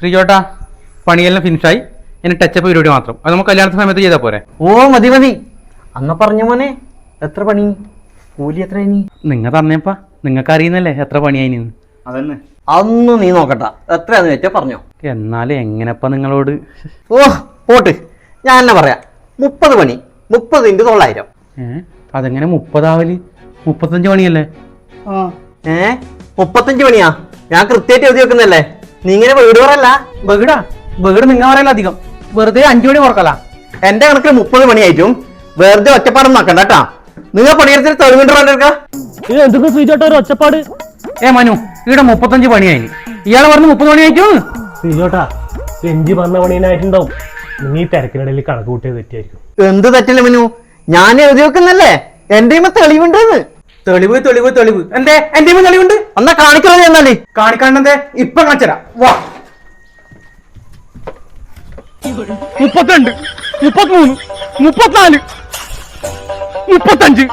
ശ്രീജോട്ടാ, പണിയെല്ലാം ഫിനിഷായി. ഇനി ടച്ചപ്പ് പരിപാടി മാത്രം. അത് നമുക്ക് കല്യാണ സമയത്ത് ചെയ്താൽ പോരെ? ഓ മതി മതി. അന്ന പറഞ്ഞ മോനെ, എത്ര പണി, കൂലി എത്ര ഇനി? നിങ്ങൾ തന്നേപ്പാ, നിങ്ങൾക്ക് അറിയുന്നല്ലേ എത്ര പണിയായിന്ന്. അതന്നെ, അതൊന്നും നീ നോക്കട്ട, എത്രയാന്ന് വെച്ചാ പറഞ്ഞോ. എന്നാലും എങ്ങനെപ്പാ നിങ്ങളോട്? ഓ പോട്ട്, ഞാൻ തന്നെ പറയാം. 30 പണി, 30 × 900. അതെങ്ങനെ 30 ആവല്? 35 പണിയല്ലേ? 35 പണിയാ? ഞാൻ കൃത്യമായിട്ട് എഴുതി വെക്കുന്നല്ലേ. നീ ഇങ്ങനെ വീട് പറയല്ല. ബഗീട് നിങ്ങൾ പറയല അധികം. വെറുതെ 5 പണി കുറക്കല. എന്റെ കണക്കിൽ 30 പണിയായിട്ടും വെറുതെ ഒറ്റപ്പാടൊന്നും നോക്കണ്ട കേട്ടാ. നിങ്ങൾ പണിയെടുത്തിട്ട് തെളിവുണ്ടോ? എന്തൊക്കെ ശ്രീജോട്ട ഒരു ഒച്ചപ്പാട്? മനു, ഇവിടെ 35 പണിയായി. ഇയാള് പറഞ്ഞു 30 പണിയായിട്ടു. ശ്രീജോട്ടാ, എഞ്ചി പറഞ്ഞ പണിയായിട്ടുണ്ടാവും. നീ തിരക്കിനിടയിൽ കണക്ക് കൂട്ടിയത് തെറ്റിയായിരിക്കും. എന്ത് തെറ്റില്ല മനു, ഞാൻ എഴുതി വെക്കുന്നല്ലേ. എന്റെ തെളിവുണ്ടെന്ന്. തെളിവ് തെളിവ് തെളിവ് എന്തേ? എന്റെ തെളിവുണ്ട്. എന്നാ കാണിക്കണത് എന്നാലേ. കാണിക്കാണ്ടെന്തേ? ഇപ്പൊ കാണിച്ചരാ. വാ. 32, 33, 34, 35.